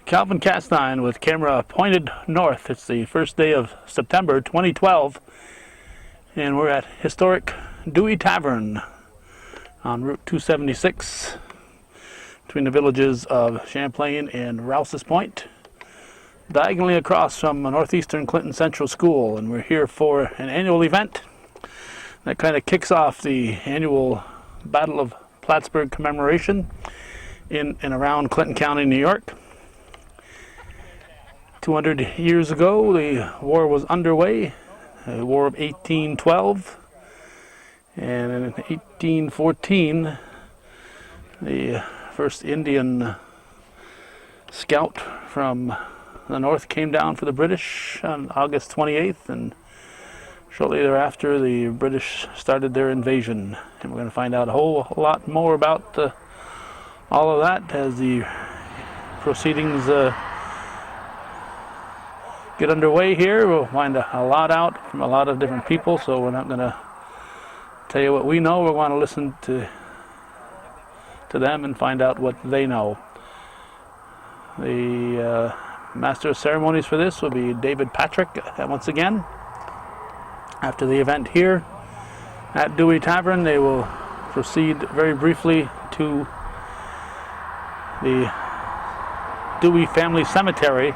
Calvin Castine with camera pointed north. It's the first day of September 2012, and we're at historic Dewey Tavern on Route 276 between the villages of Champlain and Rouse's Point, diagonally across from Northeastern Clinton Central School. And we're here for an annual event that kind of kicks off the annual Battle of Plattsburgh commemoration in and around Clinton County, New York. 200 years ago, the war was underway, the War of 1812, and in 1814, the first Indian scout from the north came down for the British on August 28th, and shortly thereafter, the British started their invasion. And we're going to find out a whole lot more about all of that as the proceedings get underway here. We'll find a lot out from a lot of different people, so we're not going to tell you what we know. We want to listen to them and find out what they know. The master of ceremonies for this will be David Patrick once again. After the event here at Dewey Tavern, they will proceed very briefly to the Dewey Family Cemetery,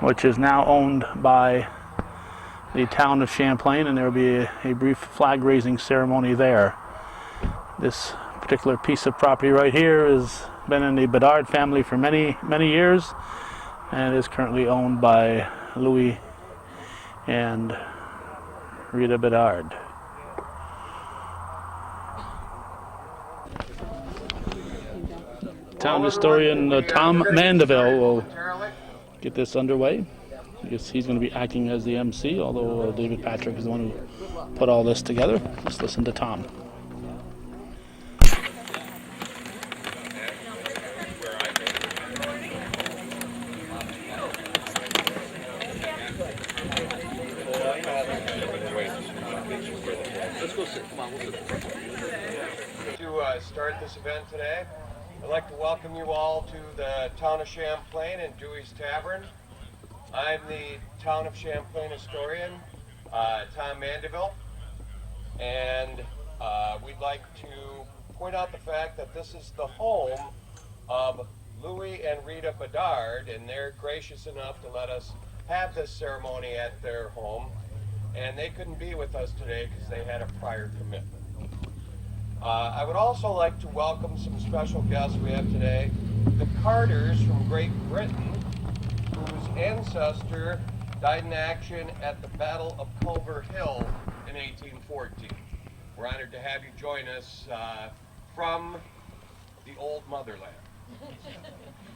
which is now owned by the town of Champlain, and there will be a brief flag raising ceremony there. This particular piece of property right here has been in the Bedard family for many years and is currently owned by Louis and Rita Bedard. Town historian Tom Mandeville will get this underway. I guess he's going to be acting as the MC, although David Patrick is the one who put all this together. Let's listen to Tom. To start this event today, I'd like to welcome you all to the town of Champlain and Dewey's Tavern. I'm the town of Champlain historian, Tom Mandeville, and we'd like to point out the fact that this is the home of Louis and Rita Bedard, and they're gracious enough to let us have this ceremony at their home, and they couldn't be with us today because they had a prior commitment. I would also like to welcome some special guests we have today. The Carters from Great Britain, whose ancestor died in action at the Battle of Culver Hill in 1814. We're honored to have you join us from the old motherland.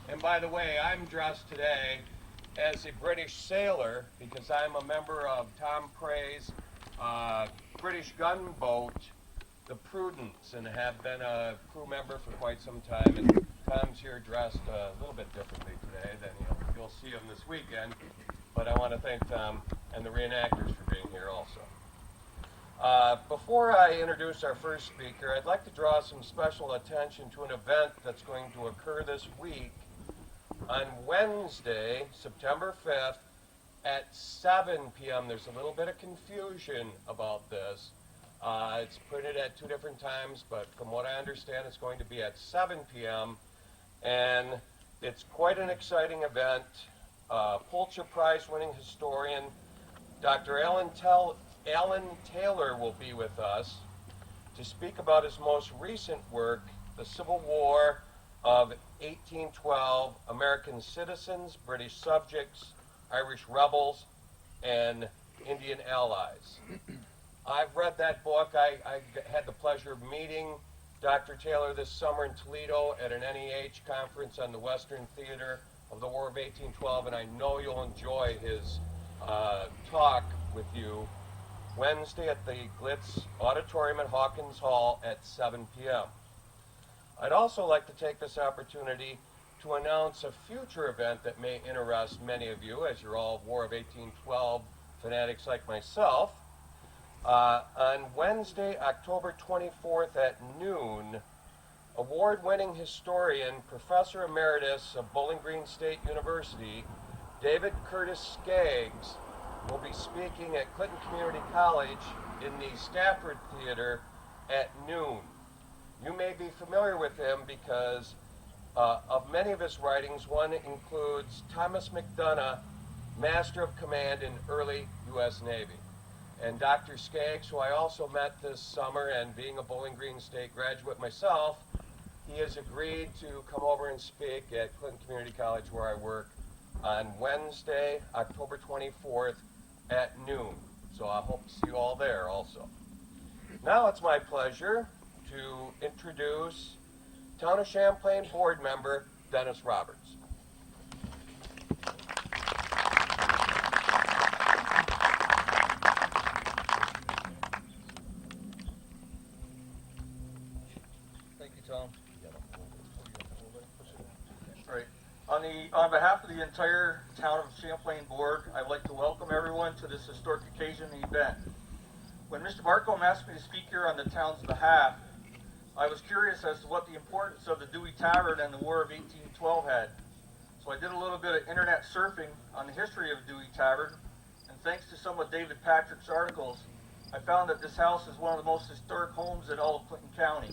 And by the way, I'm dressed today as a British sailor because I'm a member of Tom Pray's British gunboat, the Prudence, and have been a crew member for quite some time. And Tom's here dressed a little bit differently today than you'll see him this weekend. But I want to thank Tom and the reenactors for being here also. Before I introduce our first speaker, I'd like to draw some special attention to an event that's going to occur this week on Wednesday, September 5th at 7 p.m. There's a little bit of confusion about this. It's printed at two different times, but from what I understand, it's going to be at 7 p.m. And it's quite an exciting event. Pulitzer Prize-winning historian Dr. Alan Taylor will be with us to speak about his most recent work, The Civil War of 1812, American Citizens, British Subjects, Irish Rebels, and Indian Allies. I've read that book. I had the pleasure of meeting Dr. Taylor this summer in Toledo at an NEH conference on the Western Theater of the War of 1812, and I know you'll enjoy his talk with you Wednesday at the Glitz Auditorium at Hawkins Hall at 7 p.m. I'd also like to take this opportunity to announce a future event that may interest many of you, as you're all War of 1812 fanatics like myself. On Wednesday, October 24th at noon, award-winning historian, Professor Emeritus of Bowling Green State University, David Curtis Skaggs, will be speaking at Clinton Community College in the Stafford Theater at noon. You may be familiar with him because of many of his writings. One includes Thomas McDonough, Master of Command in Early U.S. Navy. And Dr. Skaggs, who I also met this summer, and being a Bowling Green State graduate myself, he has agreed to come over and speak at Clinton Community College where I work on Wednesday, October 24th at noon. So I hope to see you all there also. Now it's my pleasure to introduce Town of Champlain board member Dennis Roberts. Thank you, Tom. All right. On behalf of the entire Town of Champlain board, I'd like to welcome everyone to this historic occasion and event. When Mr. Barcombe asked me to speak here on the town's behalf, I was curious as to what the importance of the Dewey Tavern and the War of 1812 had. So I did a little bit of internet surfing on the history of Dewey Tavern, and thanks to some of David Patrick's articles, I found that this house is one of the most historic homes in all of Clinton County.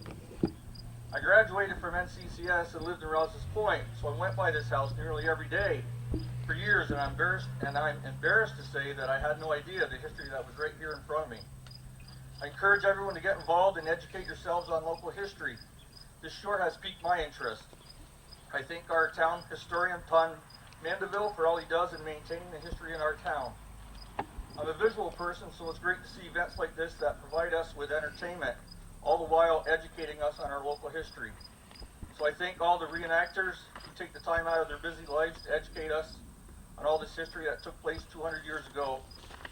I graduated from NCCS and lived in Rouse's Point, so I went by this house nearly every day for years, and I'm embarrassed to say that I had no idea the history that was right here in front of me. I encourage everyone to get involved and educate yourselves on local history. This sure has piqued my interest. I thank our town historian, Tom Mandeville, for all he does in maintaining the history in our town. I'm a visual person, so it's great to see events like this that provide us with entertainment, all the while educating us on our local history. So I thank all the reenactors who take the time out of their busy lives to educate us on all this history that took place 200 years ago,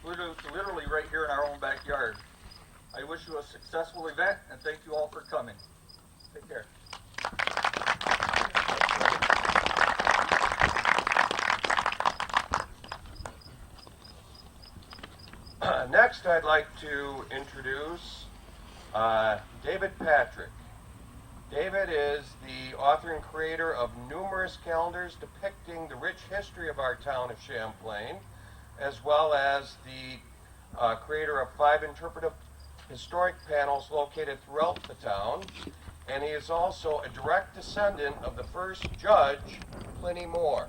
literally right here in our own backyard. I wish you a successful event, and thank you all for coming. Take care. Next, I'd like to introduce David Patrick. David is the author and creator of numerous calendars depicting the rich history of our town of Champlain, as well as the creator of 5 interpretive historic panels located throughout the town, and he is also a direct descendant of the first judge, Pliny Moore.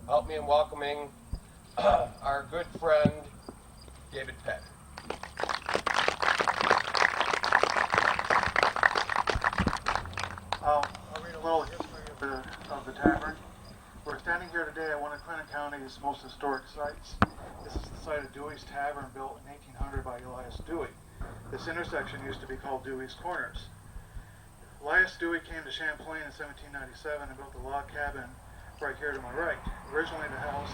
Help me in welcoming our good friend, David Patrick. I'll read a little history of the tavern. We're standing here today at one of Clinton County's most historic sites. This is the site of Dewey's Tavern, built in 1800 by Elias Dewey. This intersection used to be called Dewey's Corners. Elias Dewey came to Champlain in 1797 and built a log cabin right here to my right. Originally the house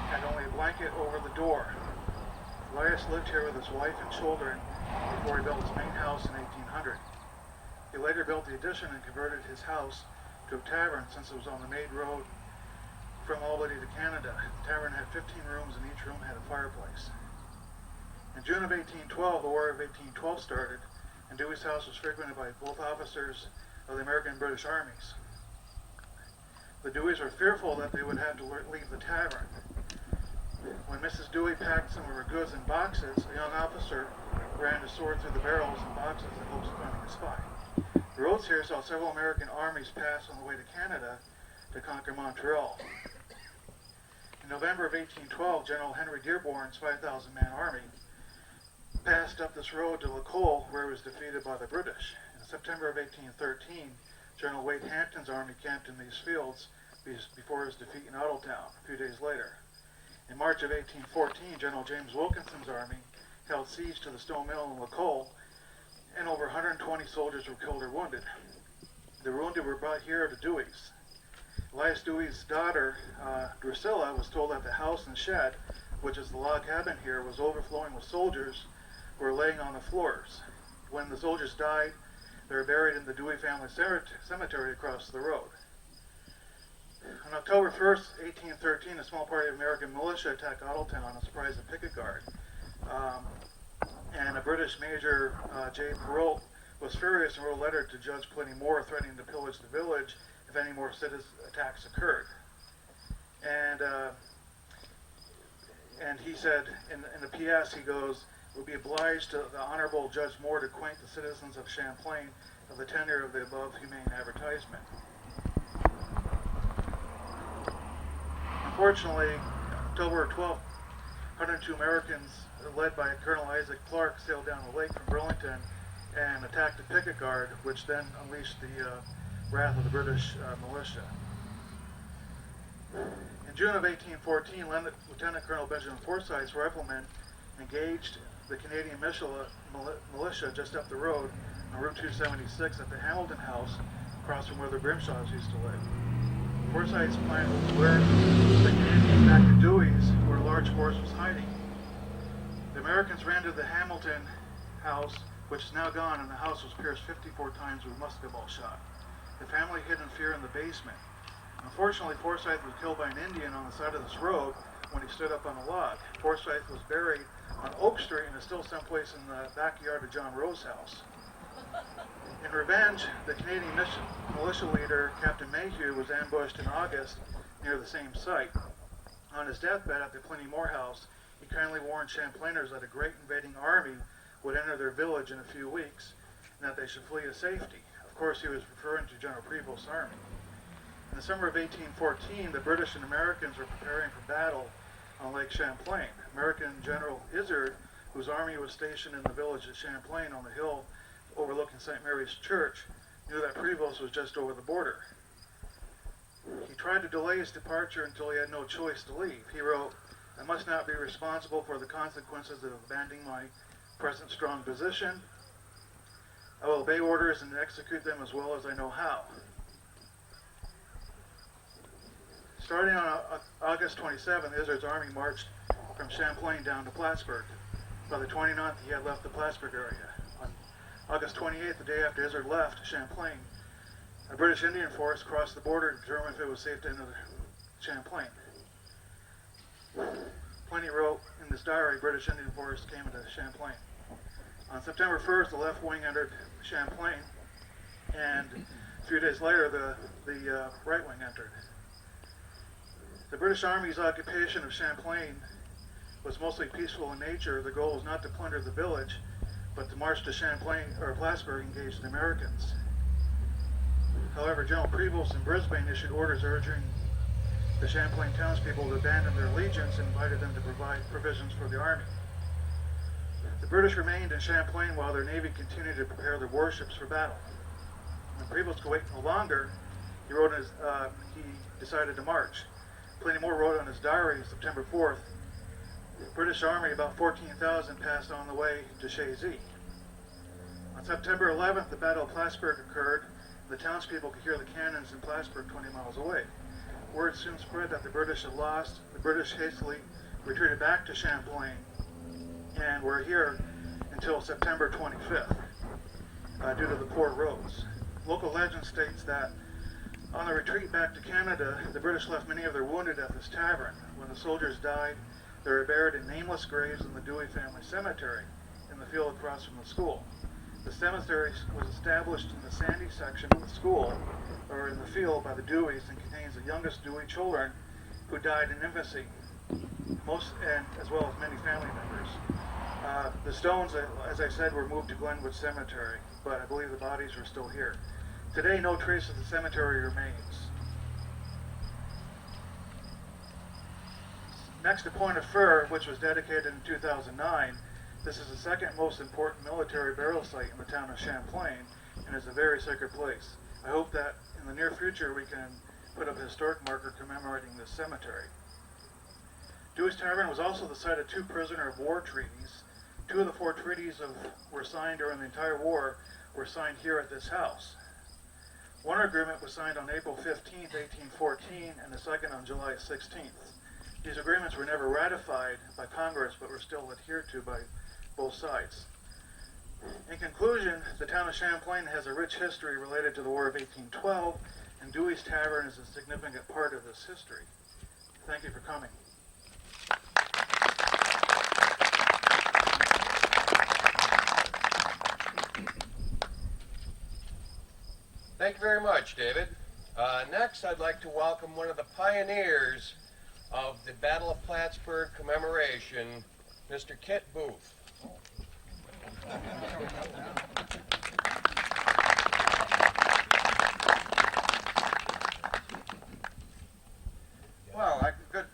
had only a blanket over the door. Elias lived here with his wife and children before he built his main house in 1800. He later built the addition and converted his house to a tavern since it was on the Maid Road from Albany to Canada. The tavern had 15 rooms and each room had a fireplace. In June of 1812, the War of 1812 started, and Dewey's house was frequented by both officers of the American and British armies. The Deweys were fearful that they would have to leave the tavern. When Mrs. Dewey packed some of her goods in boxes, a young officer ran his sword through the barrels and boxes in hopes of finding a spy. The roads here saw several American armies pass on the way to Canada to conquer Montreal. In November of 1812, General Henry Dearborn's 5,000-man army passed up this road to Lacole, where it was defeated by the British. In September of 1813, General Wade Hampton's army camped in these fields before his defeat in Ottletown a few days later. In March of 1814, General James Wilkinson's army held siege to the stone mill in Lacole, and over 120 soldiers were killed or wounded. The wounded were brought here to Dewey's. Elias Dewey's daughter, Drusilla, was told that the house and shed, which is the log cabin here, was overflowing with soldiers who were laying on the floors. When the soldiers died, they were buried in the Dewey family cemetery across the road. On October 1st, 1813, a small party of American militia attacked Ottletown and surprised the picket guard. And a British Major, J. Perrault, was furious and wrote a letter to Judge Plenty Moore threatening to pillage the village if any more citizen attacks occurred. And he said in the PS, he goes, "We'll be obliged to the Honorable Judge Moore to acquaint the citizens of Champlain of the tenor of the above humane advertisement." Unfortunately, October 12th, 102 Americans, led by Colonel Isaac Clark, sailed down the lake from Burlington and attacked a picket guard, which then unleashed the wrath of the British militia. In June of 1814, Lieutenant Colonel Benjamin Forsyth's riflemen engaged the Canadian militia just up the road on Route 276 at the Hamilton House, across from where the Grimshaws used to live. Forsyth's plan was to lure the Canadians back to Dewey's, where a large force was hiding. The Americans ran to the Hamilton House, which is now gone, and the house was pierced 54 times with musket ball shot. The family hid in fear in the basement. Unfortunately, Forsyth was killed by an Indian on the side of this road when he stood up on a log. Forsyth was buried on Oak Street and is still someplace in the backyard of John Rowe's house. In revenge, the Canadian militia leader, Captain Mayhew, was ambushed in August near the same site. On his deathbed at the Plenty Moore House, he kindly warned Champlainers that a great invading army would enter their village in a few weeks and that they should flee to safety. Of course, he was referring to General Prevost's army. In the summer of 1814, the British and Americans were preparing for battle on Lake Champlain. American General Izard, whose army was stationed in the village of Champlain on the hill overlooking St. Mary's Church, knew that Prevost was just over the border. He tried to delay his departure until he had no choice to leave. He wrote, "I must not be responsible for the consequences of abandoning my present strong position. I will obey orders and execute them as well as I know how." Starting on August 27th, Izard's army marched from Champlain down to Plattsburgh. By the 29th, he had left the Plattsburgh area. On August 28th, the day after Izard left Champlain, a British Indian force crossed the border to determine if it was safe to enter Champlain. Plenty wrote in his diary, British Indian force came into Champlain. On September 1st, the left wing entered Champlain, and a few days later, the right wing entered. The British Army's occupation of Champlain was mostly peaceful in nature. The goal was not to plunder the village, but to march to Champlain or Plattsburgh and engage the Americans. However, General Prevost in Brisbane issued orders urging the Champlain townspeople to abandon their allegiance and invited them to provide provisions for the army. The British remained in Champlain while their navy continued to prepare their warships for battle. When Prevost could wait no longer, he decided to march. Plenty Moore wrote on his diary, September 4th, the British Army, about 14,000, passed on the way to Chazy. On September 11th, the Battle of Plattsburgh occurred. The townspeople could hear the cannons in Plattsburgh 20 miles away. Word soon spread that the British had lost. The British hastily retreated back to Champlain and were here until September 25th due to the poor roads. Local legend states that on the retreat back to Canada, the British left many of their wounded at this tavern. When the soldiers died, they were buried in nameless graves in the Dewey family cemetery in the field across from the school. The cemetery was established in the sandy section of the school, or in the field by the Deweys, and contains the youngest Dewey children who died in infancy, as well as many family members. The stones, as I said, were moved to Glenwood Cemetery, but I believe the bodies are still here. Today, no trace of the cemetery remains. Next to Point of Fur, which was dedicated in 2009, this is the second most important military burial site in the town of Champlain, and is a very sacred place. I hope that in the near future we can put up a historic marker commemorating this cemetery. Dewey's Tavern was also the site of 2 prisoner of war treaties. 2 of the 4 treaties were signed during the entire war were signed here at this house. One agreement was signed on April 15, 1814, and the second on July 16th. These agreements were never ratified by Congress, but were still adhered to by both sides. In conclusion, the town of Champlain has a rich history related to the War of 1812, and Dewey's Tavern is a significant part of this history. Thank you for coming. Thank you very much, David. Next, I'd like to welcome one of the pioneers of the Battle of Plattsburgh commemoration, Mr. Kit Booth. Well, good.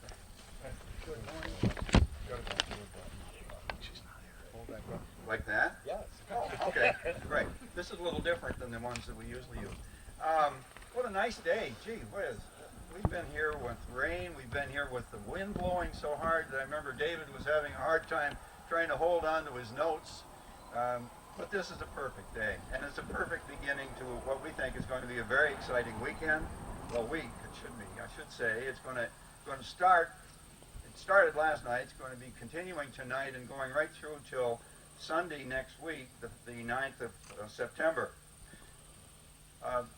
Like that? Yes. Oh, okay, great. This is a little different than the ones that we usually use. What a nice day. Gee whiz. We've been here with rain. We've been here with the wind blowing so hard that I remember David was having a hard time trying to hold on to his notes. But this is a perfect day, and it's a perfect beginning to what we think is going to be a very exciting weekend. Well, week, it should be, I should say. It's going to start, it started last night, it's going to be continuing tonight and going right through till Sunday next week, the 9th of September.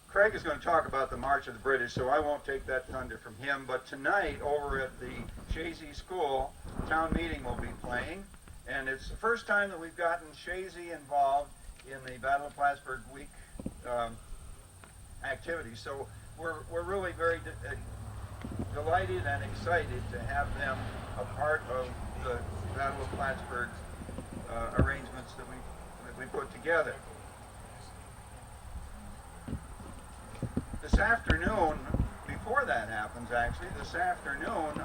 Craig is going to talk about the March of the British, so I won't take that thunder from him. But tonight, over at the Chazy School, town meeting will be playing, and it's the first time that we've gotten Chazy involved in the Battle of Plattsburgh Week activities. So we're really very delighted and excited to have them a part of the Battle of Plattsburgh arrangements that we put together. This afternoon, before that happens actually, this afternoon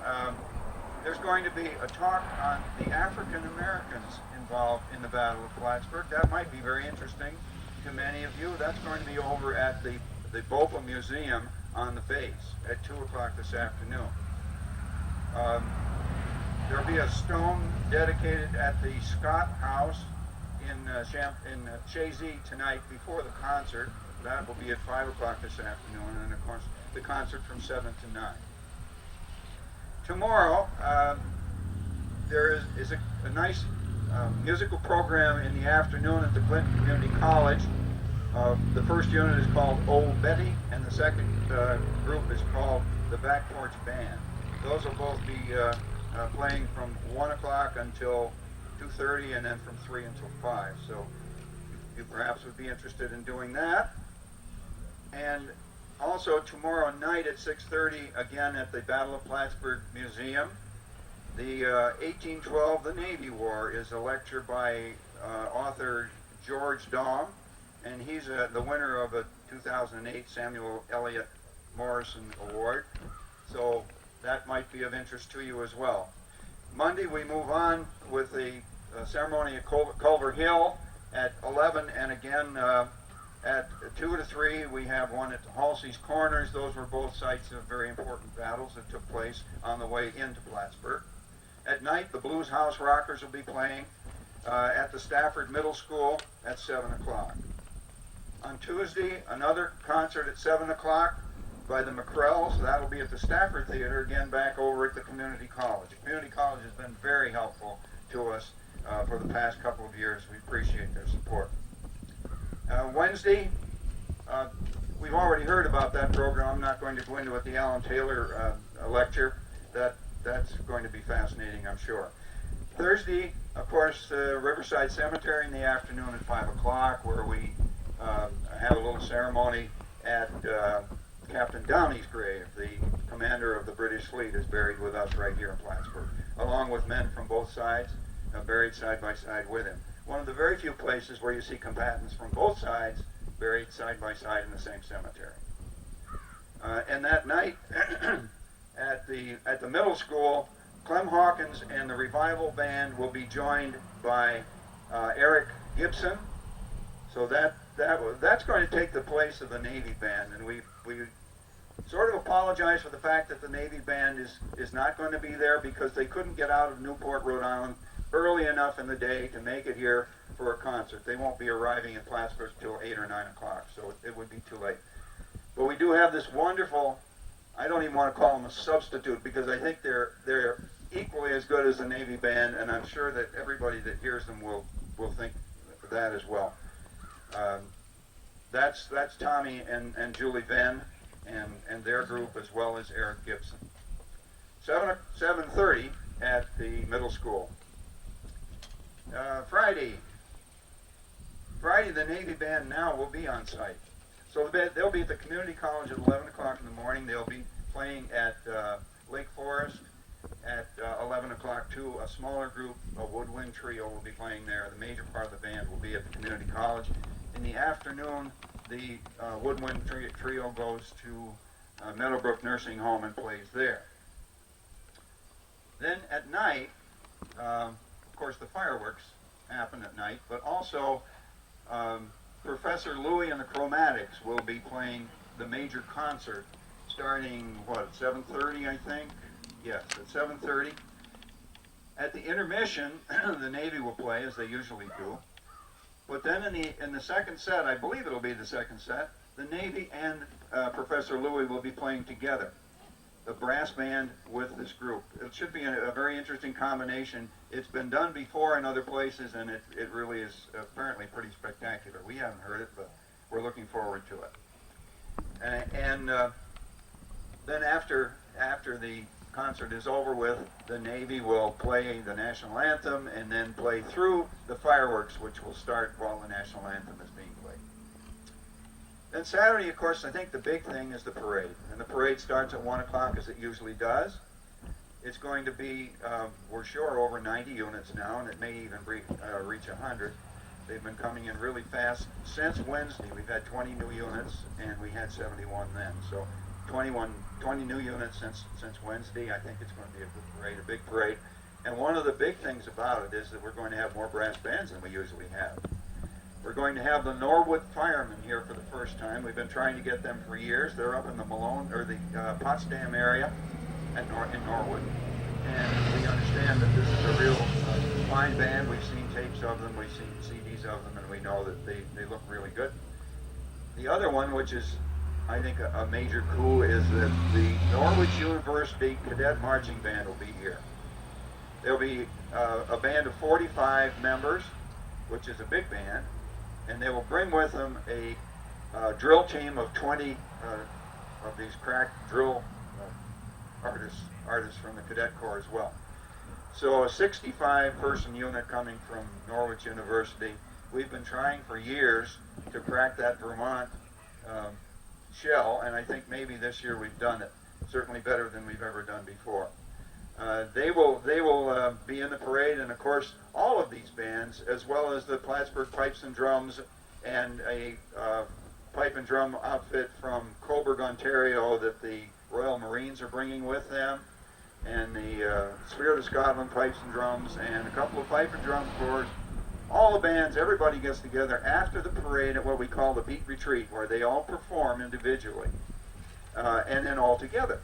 there's going to be a talk on the African Americans involved in the Battle of Plattsburgh. That might be very interesting to many of you. That's going to be over at the Bopa Museum on the base at 2 o'clock this afternoon. There'll be a stone dedicated at the Scott House in Chazy tonight before the concert. That will be at 5 o'clock this afternoon, and of course the concert from 7 to 9. Tomorrow, there is a nice musical program in the afternoon at the Clinton Community College. The first unit is called Old Betty, and the second group is called the Back Porch Band. Those will both be playing from 1 o'clock until 2:30, and then from 3 until 5. So you perhaps would be interested in doing that. And also tomorrow night at 6:30, again at the Battle of Plattsburgh Museum, the 1812, the Navy War, is a lecture by author George Daum, and he's the winner of a 2008 Samuel Eliot Morrison Award. So that might be of interest to you as well. Monday we move on with the ceremony at Culver Hill at 11, and again at 2 to 3 we have one at Halsey's Corners. Those were both sites of very important battles that took place on the way into Plattsburgh. At night the Blues House Rockers will be playing at the Stafford Middle School at 7 o'clock. On Tuesday, another concert at 7 o'clock by the McCrells. That'll be at the Stafford Theater, again back over at the Community College. Community College has been very helpful to us for the past couple of years. We appreciate their support. Wednesday, we've already heard about that program. I'm not going to go into it. The Alan Taylor lecture. That's going to be fascinating, I'm sure. Thursday, of course, Riverside Cemetery in the afternoon at 5 o'clock, where we have a little ceremony at Captain Downey's grave. The commander of the British fleet is buried with us right here in Plattsburgh, along with men from both sides, buried side by side with him. One of the very few places where you see combatants from both sides buried side by side in the same cemetery. And that night at the middle school, Clem Hawkins and the Revival Band will be joined by Eric Gibson. So that's going to take the place of the Navy Band, and we sort of apologize for the fact that the Navy Band is not going to be there because they couldn't get out of Newport, Rhode Island early enough in the day to make it here for a concert. They won't be arriving in Plattsburgh till 8 or 9 o'clock, so it would be too late. But we do have this wonderful, I don't even want to call them a substitute because I think they're equally as good as the Navy Band, and I'm sure that everybody that hears them will think that as well. That's Tommy and Julie Venn and their group, as well as Eric Gibson. 7:30 at the middle school. Friday, the Navy Band now will be on site. So they'll be at the community college at 11 o'clock in the morning. They'll be playing at Lake Forest at 11 o'clock too. A smaller group, a woodwind trio, will be playing there. The major part of the band will be at the community college. In the afternoon, the woodwind trio goes to Meadowbrook Nursing Home and plays there. Then at night, of course, the fireworks happen at night, but also Professor Louis and the Chromatics will be playing the major concert starting, what, at 7:30, I think? Yes, at 7:30. At the intermission, the Navy will play, as they usually do. But then in the second set, I believe it'll be the second set, the Navy and Professor Louis will be playing together, the brass band with this group. It should be a very interesting combination. It's been done before in other places, and it really is apparently pretty spectacular. We haven't heard it, but we're looking forward to it. And then after the concert is over with, the Navy will play the national anthem and then play through the fireworks, which will start while the national anthem is being played. Then Saturday, of course, I think the big thing is the parade. And the parade starts at 1 o'clock, as it usually does. It's going to be, we're sure, over 90 units now, and it may even reach 100. They've been coming in really fast. Since Wednesday, we've had 20 new units, and we had 71 then. So 20 new units since Wednesday. I think it's going to be a good parade, a big parade. And one of the big things about it is that we're going to have more brass bands than we usually have. We're going to have the Norwood Firemen here for the first time. We've been trying to get them for years. They're up in the Malone, or the Potsdam area in Norwood. And we understand that this is a real fine band. We've seen tapes of them, we've seen CDs of them, and we know that they look really good. The other one, which is, I think, a major coup, is that the Norwich University Cadet Marching Band will be here. There'll be a band of 45 members, which is a big band, and they will bring with them a drill team of 20 of these crack drill artists from the Cadet Corps as well. So a 65-person unit coming from Norwich University. We've been trying for years to crack that Vermont shell, and I think maybe this year we've done it. Certainly better than we've ever done before. They will be in the parade, and of course all of these bands, as well as the Plattsburgh Pipes and Drums and a pipe and drum outfit from Coburg, Ontario, that the Royal Marines are bringing with them, and the Spirit of Scotland Pipes and Drums, and a couple of pipe and drum corps. All the bands, everybody gets together after the parade at what we call the Beat Retreat, where they all perform individually and then all together.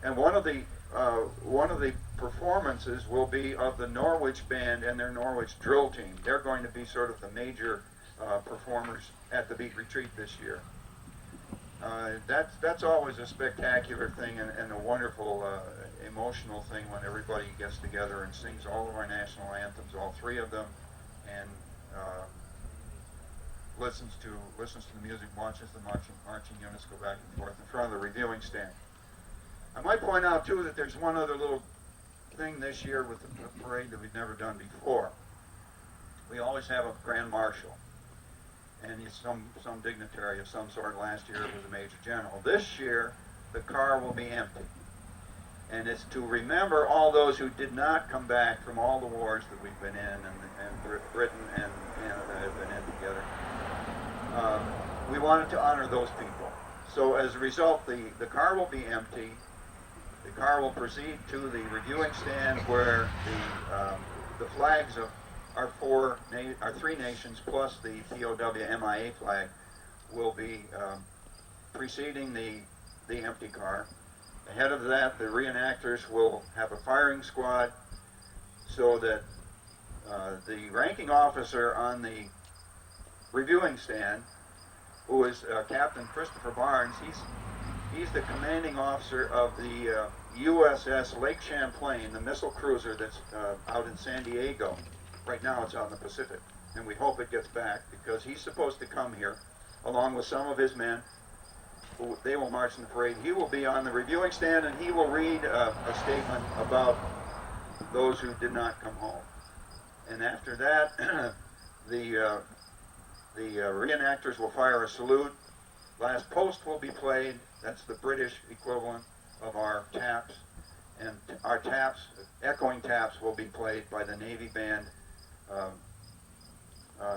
And one of the performances will be of the Norwich Band and their Norwich Drill Team. They're going to be sort of the major performers at the Beat Retreat this year. That's always a spectacular thing and a wonderful emotional thing when everybody gets together and sings all of our national anthems, all three of them, and listens to the music, watches the marching units go back and forth in front of the reviewing stand. I might point out too that there's one other little thing this year with the parade that we've never done before. We always have a grand marshal, and it's some dignitary of some sort. Last year it was a major general. This year the car will be empty, and it's to remember all those who did not come back from all the wars that we've been in, and Britain and Canada have been in together. We wanted to honor those people. So as a result, the car will be empty. The car will proceed to the reviewing stand, where the flags of our three nations plus the POW MIA flag will be preceding the empty car. Ahead of that, the reenactors will have a firing squad, so that the ranking officer on the reviewing stand, who is Captain Christopher Barnes, he's the commanding officer of the USS Lake Champlain, the missile cruiser that's out in San Diego. Right now it's out in the Pacific, and we hope it gets back, because he's supposed to come here along with some of his men. They will march in the parade. He will be on the reviewing stand, and he will read a statement about those who did not come home. And after that, the reenactors will fire a salute. Last Post will be played. That's the British equivalent of our taps. And our taps, echoing taps, will be played by the Navy band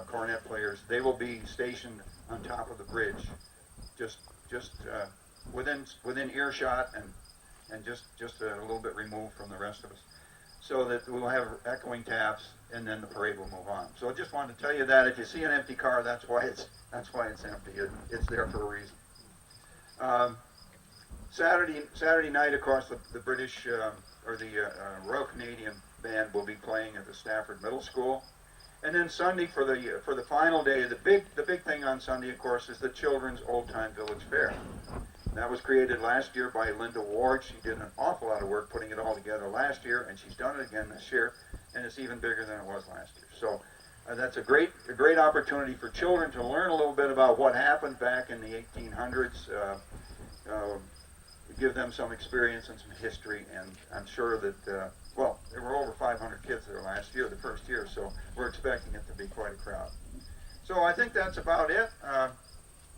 cornet players. They will be stationed on top of the bridge, just within earshot and just a little bit removed from the rest of us, so that we'll have echoing taps, and then the parade will move on. So I just wanted to tell you that if you see an empty car, that's why it's empty. It's there for a reason. Saturday night, of course, the British or the Royal Canadian Band will be playing at the Stafford Middle School, and then Sunday for the final day. The big thing on Sunday, of course, is the Children's Old Time Village Fair. That was created last year by Linda Ward. She did an awful lot of work putting it all together last year, and she's done it again this year, and it's even bigger than it was last year. So that's a great opportunity for children to learn a little bit about what happened back in the 1800s. Give them some experience and some history, and I'm sure that well, there were over 500 kids there last year, the first year, so we're expecting it to be quite a crowd. So I think that's about it.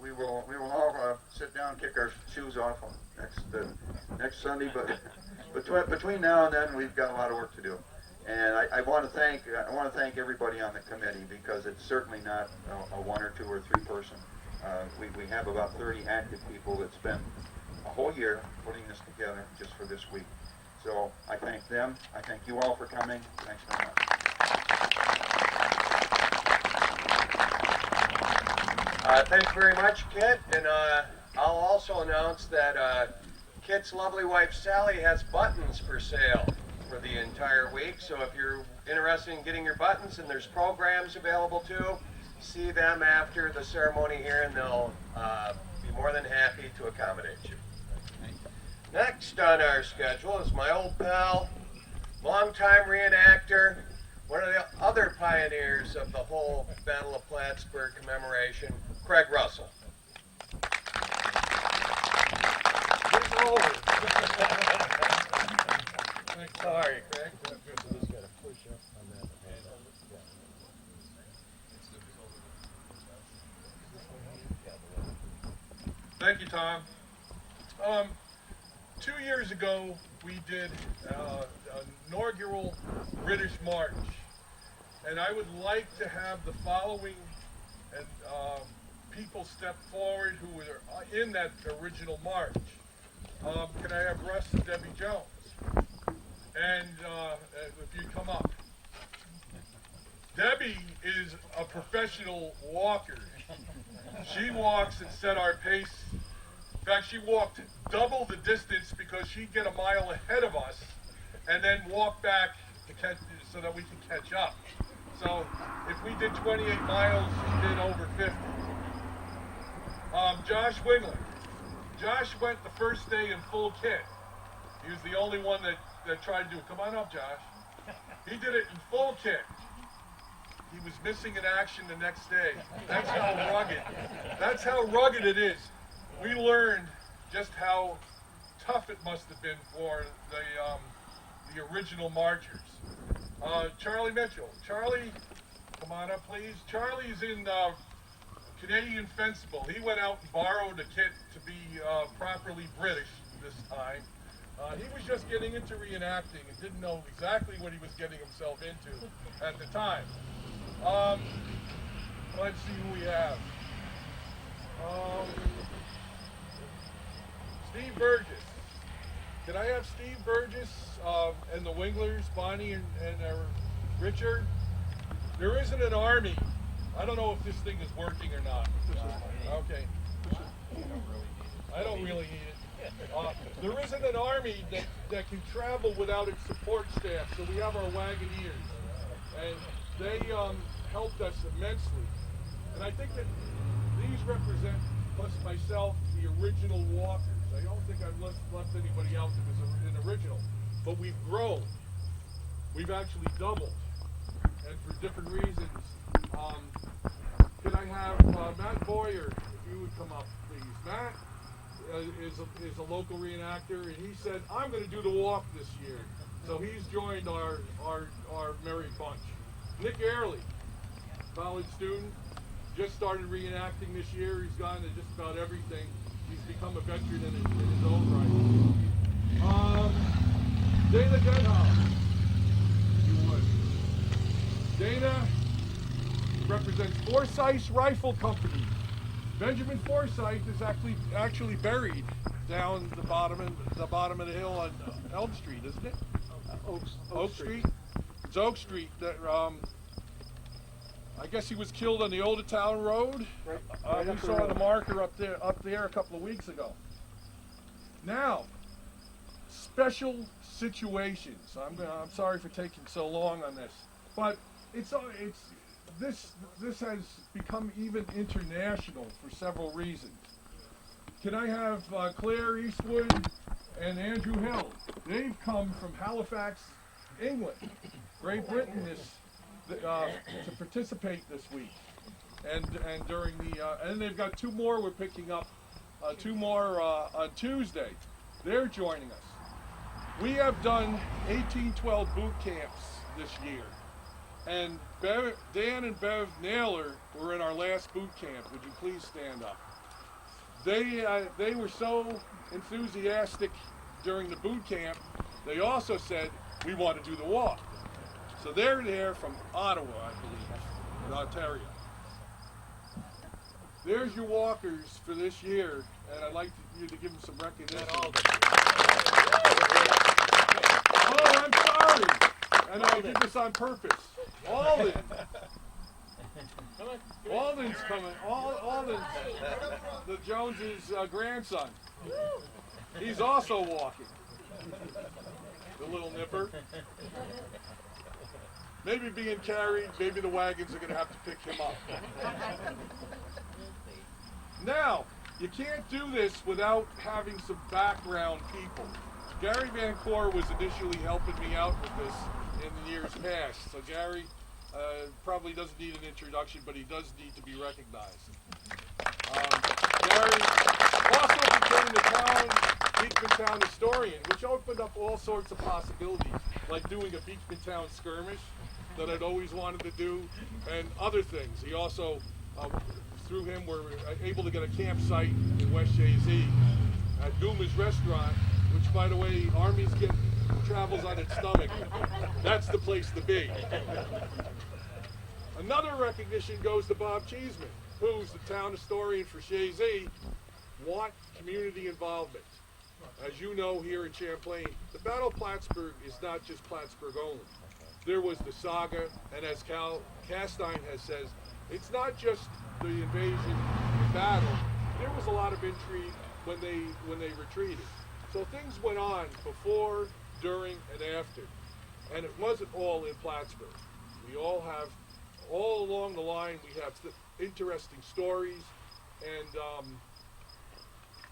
We will all sit down and kick our shoes off on next Sunday, but between now and then we've got a lot of work to do. And I want to thank everybody on the committee, because it's certainly not a one or two or three person. We have about 30 active people that spend a whole year putting this together just for this week. So I thank them. I thank you all for coming. Thanks very much. Thanks very much, Kit. And I'll also announce that Kit's lovely wife, Sally, has buttons for sale for the entire week. So if you're interested in getting your buttons, and there's programs available too, see them after the ceremony here, and they'll be more than happy to accommodate you. Next on our schedule is my old pal, longtime reenactor, one of the other pioneers of the whole Battle of Plattsburgh commemoration, Craig Russell. Sorry, Craig. Thank you, Tom. 2 years ago, we did an inaugural British March, and I would like to have the following people step forward who were in that original march. Can I have Russ and Debbie Jones? And if you come up. Debbie is a professional walker. She walks and set our pace. In fact, she walked double the distance, because she'd get a mile ahead of us and then walk back to catch, so that we can catch up. So if we did 28 miles, she did over 50. Josh Wingler. Josh went the first day in full kit. He was the only one that tried to do it. Come on up, Josh. He did it in full kit. He was missing in action the next day. That's how rugged it is. We learned just how tough it must have been for the original marchers. Charlie Mitchell. Charlie, come on up, please. Charlie's in Canadian Fencible. He went out and borrowed a kit to be properly British this time. He was just getting into reenacting and didn't know exactly what he was getting himself into at the time. Let's see who we have. Steve Burgess. Can I have Steve Burgess and the Winglers, Bonnie and Richard? There isn't an army. I don't know if this thing is working or not. Okay. I don't really need it. There isn't an army that can travel without its support staff, so we have our Wagoneers. And they helped us immensely. And I think that these represent, plus myself, the original walkers. I don't think I've left anybody out that was an original. But we've grown. We've actually doubled. And for different reasons. Can I have Matt Boyer, if you would come up, please. Matt is a local reenactor, and he said, I'm going to do the walk this year. So he's joined our merry bunch. Nick Early, college student. just started reenacting this year. He's gone to just about everything. He's become a veteran in his own right. Dana Denhouse. You would. Dana represents Forsyth Rifle Company. Benjamin Forsyth is actually buried down the bottom of the hill on Elm Street, isn't it? Oak Street. It's Oak Street. That I guess he was killed on the Old Town Road. Right We up the saw road. the marker up there a couple of weeks ago. Now, special situations. I'm sorry for taking so long on this, but this has become even international for several reasons. Can I have Claire Eastwood and Andrew Hill? They've come from Halifax, England, Great Britain, to participate this week, and during and they've got two more. We're picking up two more on Tuesday. They're joining us. We have done 1812 boot camps this year, and Dan and Bev Naylor were in our last boot camp. Would you please stand up? They were so enthusiastic during the boot camp. They also said we want to do the walk. So they're there from Ottawa, I believe, in Ontario. There's your walkers for this year, and I'd like you to give them some recognition. Oh, I'm sorry. And I did this on purpose. Alden. Alden's coming. Alden's the Joneses' grandson. He's also walking. The little nipper. Maybe being carried, maybe the wagons are going to have to pick him up. Now, you can't do this without having some background people. Gary Van Cor was initially helping me out with this in the years past. So Gary probably doesn't need an introduction, but he does need to be recognized. Gary also became the Beekman Town historian, which opened up all sorts of possibilities, like doing a Beekman Town skirmish that I'd always wanted to do, and other things. He also, through him, were able to get a campsite in West Jay-Z at Gooma's Restaurant, which, by the way, Armies travels on its stomach. That's the place to be. Another recognition goes to Bob Cheeseman, who's the town historian for Jay-Z. Want community involvement. As you know, here in Champlain, the Battle of Plattsburgh is not just Plattsburgh only. There was the saga, and as Cal Castine has said, it's not just the invasion and battle. There was a lot of intrigue when they retreated. So things went on before, during, and after. And it wasn't all in Plattsburgh. We all along the line, we have interesting stories and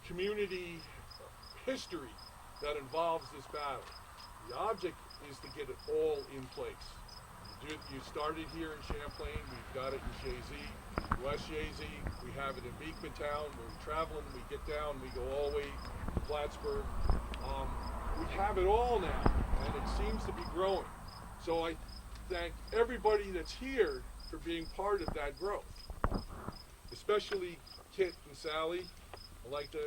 community history that involves this battle. The object is to get it all in place. You started here in Champlain, we've got it in Jay-Z, West Jay-Z, we have it in Beekman Town, we're traveling, we get down, we go all the way to Plattsburgh. We have it all now, and it seems to be growing. So I thank everybody that's here for being part of that growth, especially Kit and Sally. I'd like to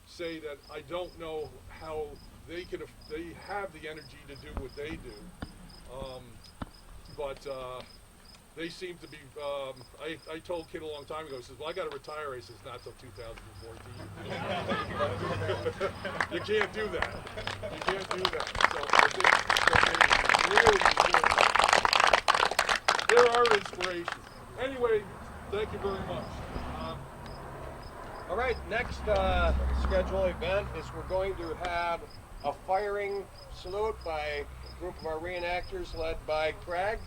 say that I don't know how they have the energy to do what they do, but they seem to be, I told Kit a long time ago, he says, well, I got to retire. He says, not till 2014. You can't do that. You can't do that. So I think that they really, there are inspirations. Anyway, thank you very much. All right, next scheduled event is we're going to have a firing salute by a group of our reenactors led by Craig.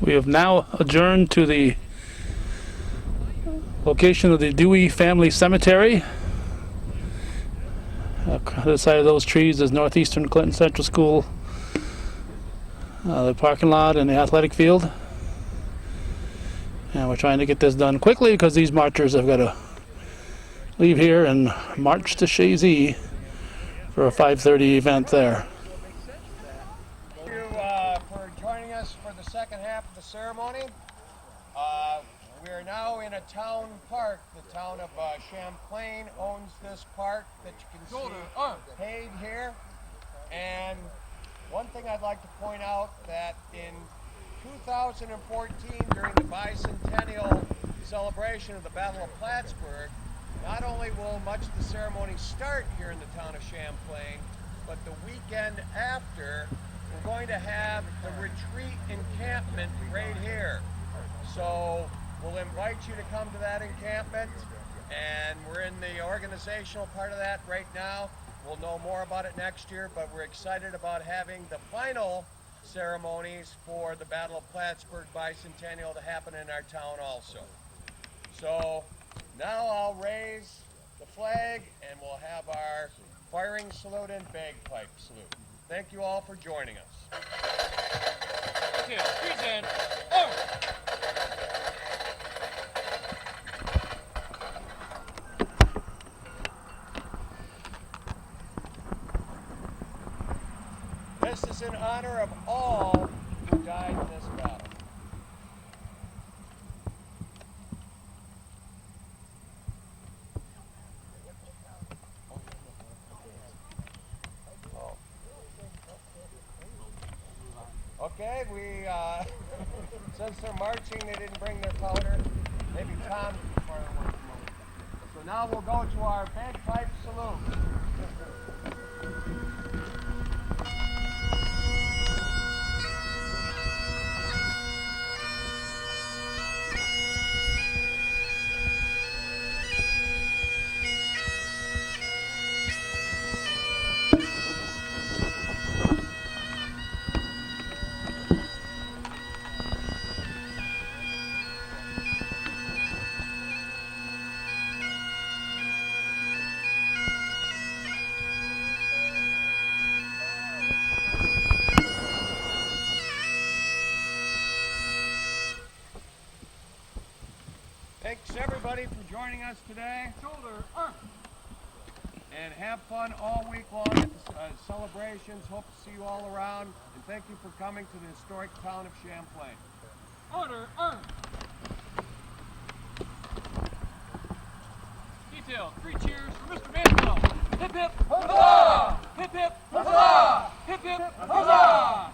We have now adjourned to the location of the Dewey Family Cemetery. On the other side of those trees is Northeastern Clinton Central School, the parking lot and the athletic field. And we're trying to get this done quickly because these marchers have got to leave here and march to Chazy for a 5:30 event there. Thank you for joining us for the second half of the ceremony. We are now in a town park. The town of Champlain owns this park that you can see paid here. And one thing I'd like to point out that in 2014, during the bicentennial celebration of the Battle of Plattsburgh, not only will much of the ceremony start here in the town of Champlain, but the weekend after, we're going to have the retreat encampment right here. So we'll invite you to come to that encampment, and we're in the organizational part of that right now. We'll know more about it next year, but we're excited about having the final ceremonies for the Battle of Plattsburgh bicentennial to happen in our town also. So now I'll raise the flag and we'll have our firing salute and bagpipe salute. Thank you all for joining us. Okay, present. This is in honor of all who died in this battle. Okay, we, since they're marching, they didn't bring their powder. Maybe Tom can fire one from over. So now we'll go to our bagpipe salute. Thanks everybody for joining us today. And have fun all week long at the celebrations. Hope to see you all around. And thank you for coming to the historic town of Champlain. Order! Detail, 3 cheers for Mr. Mansfield. Hip hip! Huzzah! Hip hip! Huzzah! Hip hip! Huzzah!